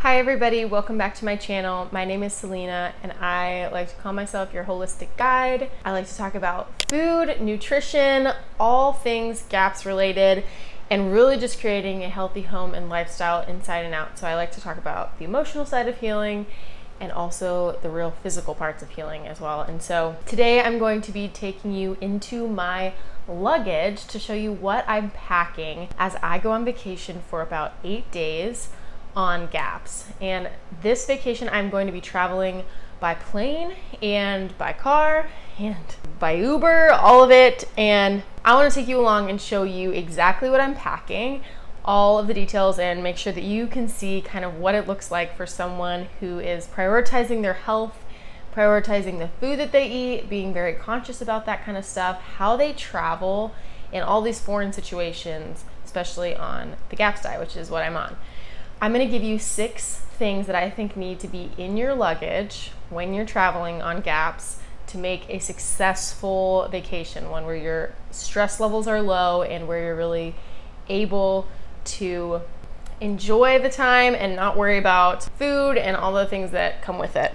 Hi everybody, welcome back to my channel. My name is Selena and I like to call myself your holistic guide. I like to talk about food, nutrition, all things GAPS related, and really just creating a healthy home and lifestyle inside and out. So I like to talk about the emotional side of healing and also the real physical parts of healing as well. And so today I'm going to be taking you into my luggage to show you what I'm packing as I go on vacation for about 8 days on GAPS. And this vacation I'm going to be traveling by plane and by car and by Uber, all of it. And I want to take you along and show you exactly what I'm packing, all of the details, and make sure that you can see kind of what it looks like for someone who is prioritizing their health, prioritizing the food that they eat, being very conscious about that kind of stuff, how they travel in all these foreign situations, especially on the GAPS diet, which is what I'm on. I'm going to give you 6 things that I think need to be in your luggage when you're traveling on GAPS to make a successful vacation, one where your stress levels are low and where you're really able to enjoy the time and not worry about food and all the things that come with it.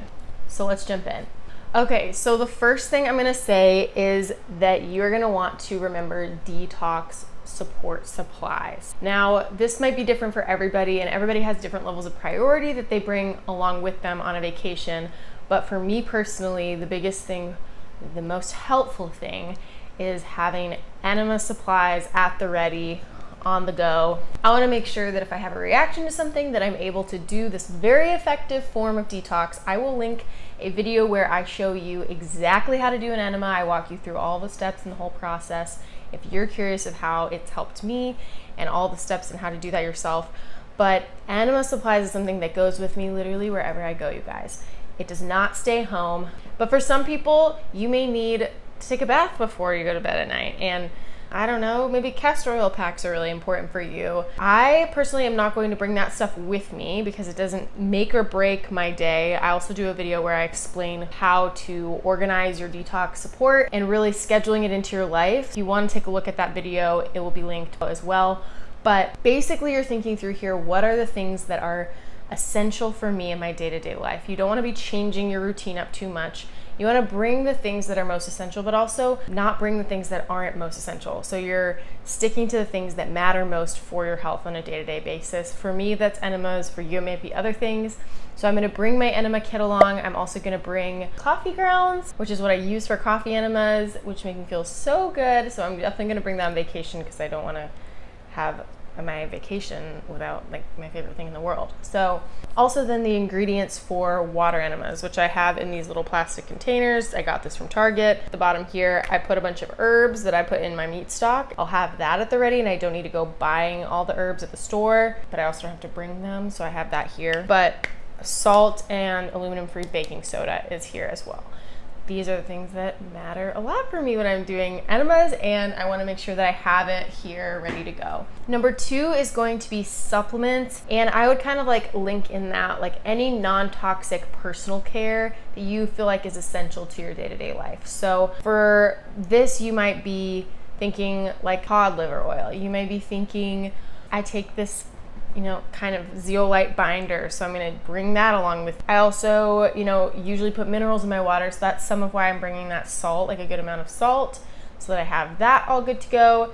So let's jump in. Okay, so the first thing I'm going to say is that you're going to want to remember detox support supplies. Now, this might be different for everybody, and everybody has different levels of priority that they bring along with them on a vacation. But for me personally, the biggest thing, the most helpful thing, is having enema supplies at the ready, on the go. I want to make sure that if I have a reaction to something, that I'm able to do this very effective form of detox. I will link a video where I show you exactly how to do an enema. I walk you through all the steps and the whole process if you're curious of how it's helped me and all the steps and how to do that yourself. But enema supplies is something that goes with me literally wherever I go, you guys. It does not stay home. But for some people, you may need to take a bath before you go to bed at night. And I don't know, maybe castor oil packs are really important for you. I personally am not going to bring that stuff with me because it doesn't make or break my day. I also do a video where I explain how to organize your detox support and really scheduling it into your life. If you want to take a look at that video, it will be linked as well. But basically you're thinking through here, what are the things that are essential for me in my day-to-day life? You don't want to be changing your routine up too much. You want to bring the things that are most essential, but also not bring the things that aren't most essential. So you're sticking to the things that matter most for your health on a day-to-day basis. For me, that's enemas. For you, it may be other things. So I'm going to bring my enema kit along. I'm also going to bring coffee grounds, which is what I use for coffee enemas, which make me feel so good. So I'm definitely going to bring that on vacation because I don't want to have my vacation without like my favorite thing in the world. So also then the ingredients for water enemas, which I have in these little plastic containers. I got this from Target. At the bottom here, I put a bunch of herbs that I put in my meat stock. I'll have that at the ready and I don't need to go buying all the herbs at the store, but I also don't have to bring them. So I have that here. But salt and aluminum-free baking soda is here as well. These are the things that matter a lot for me when I'm doing enemas, and I want to make sure that I have it here ready to go. Number 2 is going to be supplements, and I would kind of like link in that like any non-toxic personal care that you feel like is essential to your day-to-day life. So for this, you might be thinking like cod liver oil. You may be thinking, I take this kind of zeolite binder, so I'm going to bring that along with. I also, usually put minerals in my water, so that's some of why I'm bringing that salt, like a good amount of salt, so that I have that all good to go.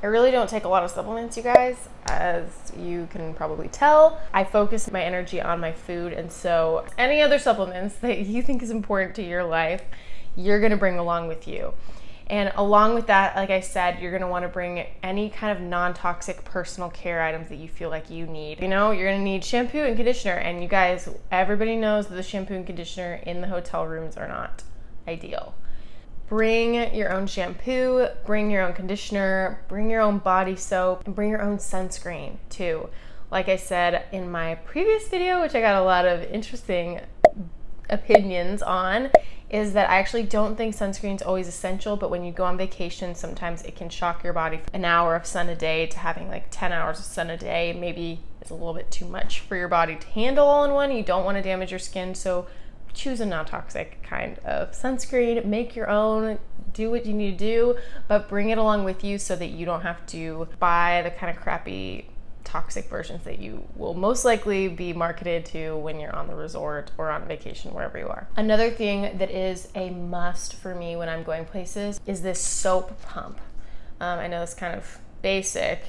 I really don't take a lot of supplements, you guys, as you can probably tell. I focus my energy on my food, and so any other supplements that you think is important to your life, you're going to bring along with you. And along with that, like I said, you're going to want to bring any kind of non-toxic personal care items that you feel like you need. You're going to need shampoo and conditioner. And you guys, everybody knows that the shampoo and conditioner in the hotel rooms are not ideal. Bring your own shampoo, bring your own conditioner, bring your own body soap, and bring your own sunscreen too. Like I said in my previous video, which I got a lot of interesting opinions on, is that I actually don't think sunscreen is always essential, but when you go on vacation, sometimes it can shock your body. An hour of sun a day to having like 10 hours of sun a day maybe is a little bit too much for your body to handle all in one. You don't want to damage your skin, so choose a non-toxic kind of sunscreen, make your own, do what you need to do, but bring it along with you so that you don't have to buy the kind of crappy toxic versions that you will most likely be marketed to when you're on the resort or on vacation, wherever you are. Another thing that is a must for me when I'm going places is this soap pump. I know it's kind of basic.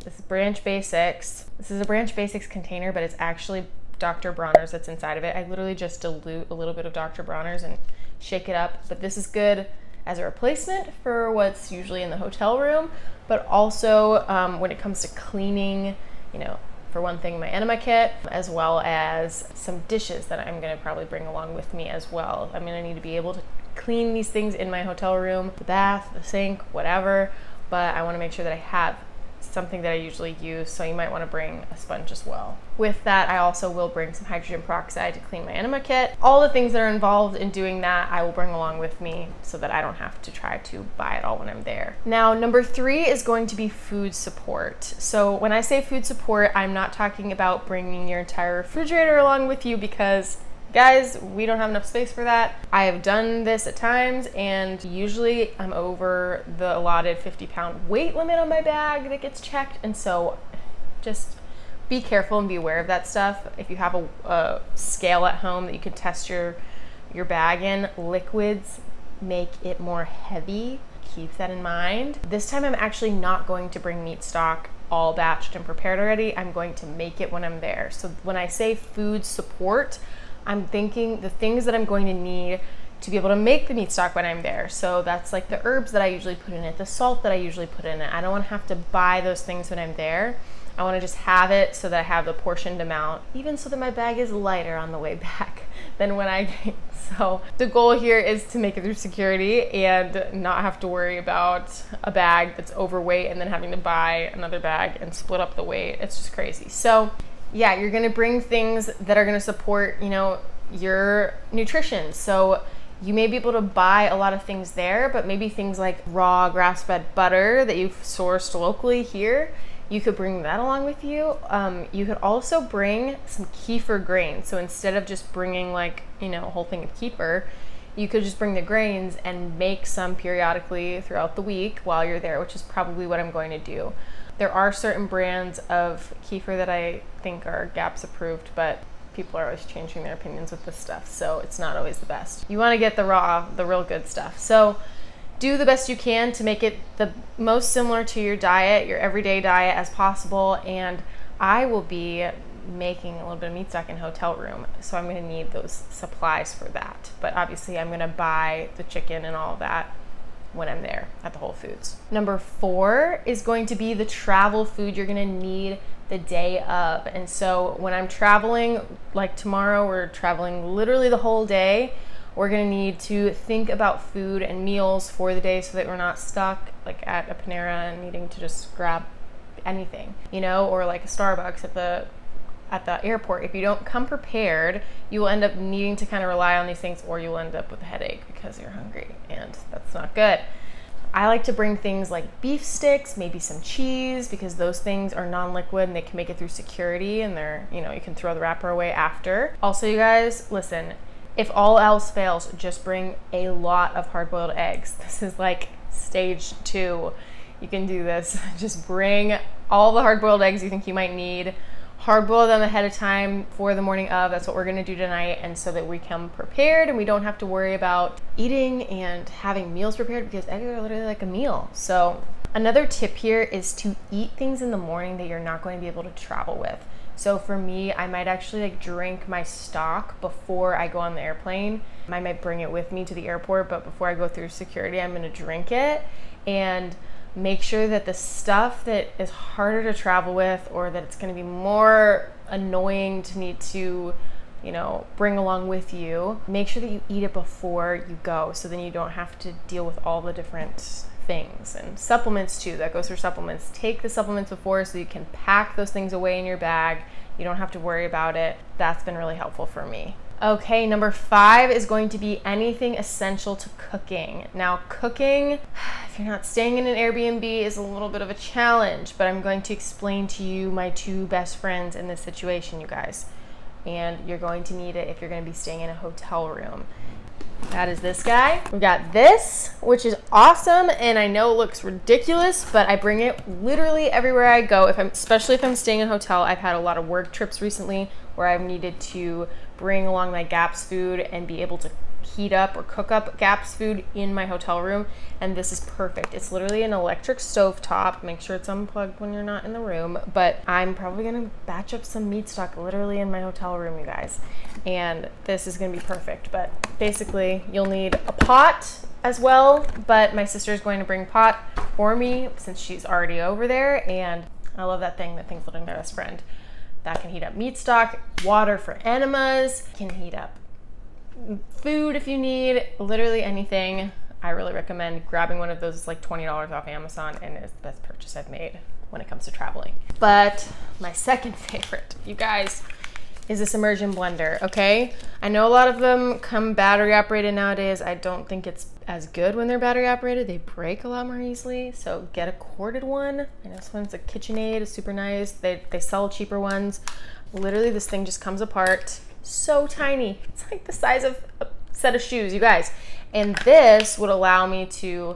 This is Branch Basics. This is a Branch Basics container, but it's actually Dr. Bronner's that's inside of it. I literally just dilute a little bit of Dr. Bronner's and shake it up, but this is good as a replacement for what's usually in the hotel room, but also when it comes to cleaning, you know, for one thing, my enema kit, as well as some dishes that I'm gonna probably bring along with me as well. I'm gonna need to be able to clean these things in my hotel room, the bath, the sink, whatever, but I wanna make sure that I have something that I usually use, so you might want to bring a sponge as well. With that, I also will bring some hydrogen peroxide to clean my enema kit. All the things that are involved in doing that, I will bring along with me so that I don't have to try to buy it all when I'm there. Now, number 3 is going to be food support. So when I say food support, I'm not talking about bringing your entire refrigerator along with you, because guys, we don't have enough space for that. I have done this at times, and usually I'm over the allotted 50-pound weight limit on my bag that gets checked, and so just be careful and be aware of that stuff. If you have a scale at home that you can test your bag in, liquids make it more heavy. Keep that in mind. This time I'm actually not going to bring meat stock all batched and prepared already. I'm going to make it when I'm there. So when I say food support, I'm thinking the things that I'm going to need to be able to make the meat stock when I'm there. So that's like the herbs that I usually put in it, the salt that I usually put in it. I don't want to have to buy those things when I'm there. I want to just have it so that I have the portioned amount, even so that my bag is lighter on the way back than when I came. So the goal here is to make it through security and not have to worry about a bag that's overweight and then having to buy another bag and split up the weight. It's just crazy. So yeah, you're gonna bring things that are gonna support, you know, your nutrition. So you may be able to buy a lot of things there, but maybe things like raw grass-fed butter that you've sourced locally here, you could bring that along with you. You could also bring some kefir grains. So instead of just bringing like, you know, a whole thing of kefir, you could just bring the grains and make some periodically throughout the week while you're there, which is probably what I'm going to do. There are certain brands of kefir that I think are GAPS approved, but people are always changing their opinions with this stuff, so it's not always the best. You want to get the raw, the real good stuff. So do the best you can to make it the most similar to your diet, your everyday diet as possible, and I will be making a little bit of meat stock in hotel room, so I'm going to need those supplies for that. But obviously I'm going to buy the chicken and all of that when I'm there at the Whole Foods. Number 4 is going to be the travel food you're gonna need the day of. And so when I'm traveling, like tomorrow, we're traveling literally the whole day, we're gonna need to think about food and meals for the day so that we're not stuck like at a Panera and needing to just grab anything, you know, or like a Starbucks at the airport. If you don't come prepared, you will end up needing to kind of rely on these things, or you'll end up with a headache because you're hungry, and that's not good. I like to bring things like beef sticks, maybe some cheese, because those things are non-liquid and they can make it through security, and they're, you know, you can throw the wrapper away after. Also, you guys, listen, if all else fails, just bring a lot of hard-boiled eggs. This is like stage 2. You can do this. Just bring all the hard-boiled eggs you think you might need. Hard boil them ahead of time for the morning of. That's what we're gonna do tonight, and so that we come prepared and we don't have to worry about eating and having meals prepared, because eggs are literally like a meal. So another tip here is to eat things in the morning that you're not going to be able to travel with. So for me, I might actually like drink my stock before I go on the airplane. I might bring it with me to the airport, but before I go through security, I'm gonna drink it and make sure that the stuff that is harder to travel with, or that it's going to be more annoying to need to, you know, bring along with you, make sure that you eat it before you go, so then you don't have to deal with all the different things. And supplements too, that goes for supplements. Take the supplements before so you can pack those things away in your bag. You don't have to worry about it. That's been really helpful for me. Okay, number 5 is going to be anything essential to cooking. Now, cooking, if you're not staying in an Airbnb, is a little bit of a challenge, but I'm going to explain to you my 2 best friends in this situation, you guys. and you're going to need it if you're going to be staying in a hotel room. That is this guy. We've got this, which is awesome, and I know it looks ridiculous, but I bring it literally everywhere I go. Especially if I'm staying in a hotel. I've had a lot of work trips recently where I've needed to bring along my GAPS food and be able to heat up or cook up GAPS food in my hotel room, and this is perfect. It's literally an electric stove top. Make sure it's unplugged when you're not in the room, but I'm probably gonna batch up some meat stock literally in my hotel room, you guys, and this is gonna be perfect. But basically you'll need a pot as well, but my sister is going to bring pot for me since she's already over there, and I love that thing. That thing's literally my best friend. That can heat up meat stock, water for enemas, can heat up food if you need, literally anything. I really recommend grabbing one of those. It's like $20 off Amazon, and it's the best purchase I've made when it comes to traveling. But my second favorite, you guys, is this immersion blender, okay? I know a lot of them come battery operated nowadays. I don't think it's as good when they're battery operated. They break a lot more easily, so get a corded one. I know this one's a KitchenAid, it's super nice. They sell cheaper ones. Literally, this thing just comes apart. So tiny. It's like the size of a set of shoes, you guys. And this would allow me to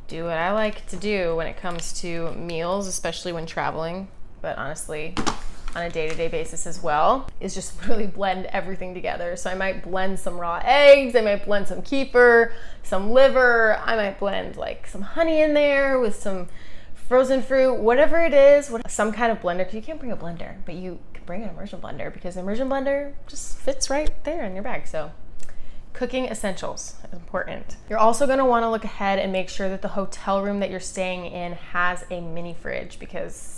do what I like to do when it comes to meals, especially when traveling, but honestly on a day-to-day basis as well, is just really blend everything together. So I might blend some raw eggs, I might blend some kefir, some liver, I might blend like some honey in there with some frozen fruit, whatever it is, some kind of blender, because you can't bring a blender, but you can bring an immersion blender because the immersion blender just fits right there in your bag. So cooking essentials is important. You're also gonna wanna look ahead and make sure that the hotel room that you're staying in has a mini fridge, because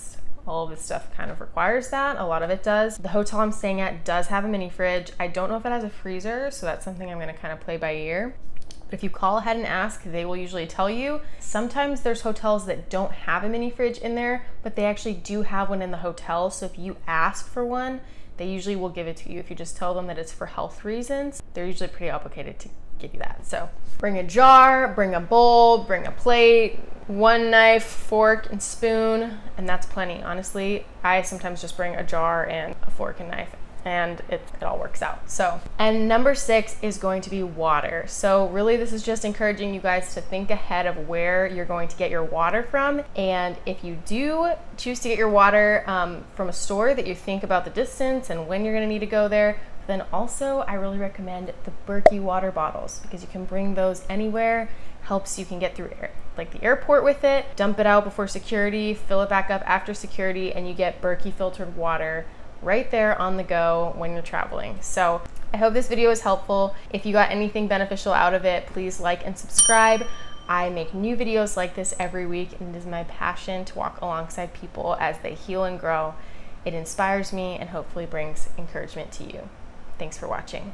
all of this stuff kind of requires that. A lot of it does. The hotel I'm staying at does have a mini fridge. I don't know if it has a freezer, so that's something I'm gonna kind of play by ear. But if you call ahead and ask, they will usually tell you. Sometimes there's hotels that don't have a mini fridge in there, but they actually do have one in the hotel. So if you ask for one, they usually will give it to you. If you just tell them that it's for health reasons, they're usually pretty obligated to give you that. So bring a jar, bring a bowl, bring a plate, one knife, fork, and spoon, and that's plenty. Honestly, I sometimes just bring a jar and a fork and knife, and it all works out. So, and number 6 is going to be water. So really, this is just encouraging you guys to think ahead of where you're going to get your water from. And if you do choose to get your water from a store, that you think about the distance and when you're gonna need to go there. Then also, I really recommend the Berkey water bottles, because you can bring those anywhere. Helps you can get through like the airport with it, dump it out before security, fill it back up after security, and you get Berkey filtered water right there on the go when you're traveling. So I hope this video was helpful. If you got anything beneficial out of it, please like and subscribe. I make new videos like this every week, and it is my passion to walk alongside people as they heal and grow. It inspires me and hopefully brings encouragement to you. Thanks for watching.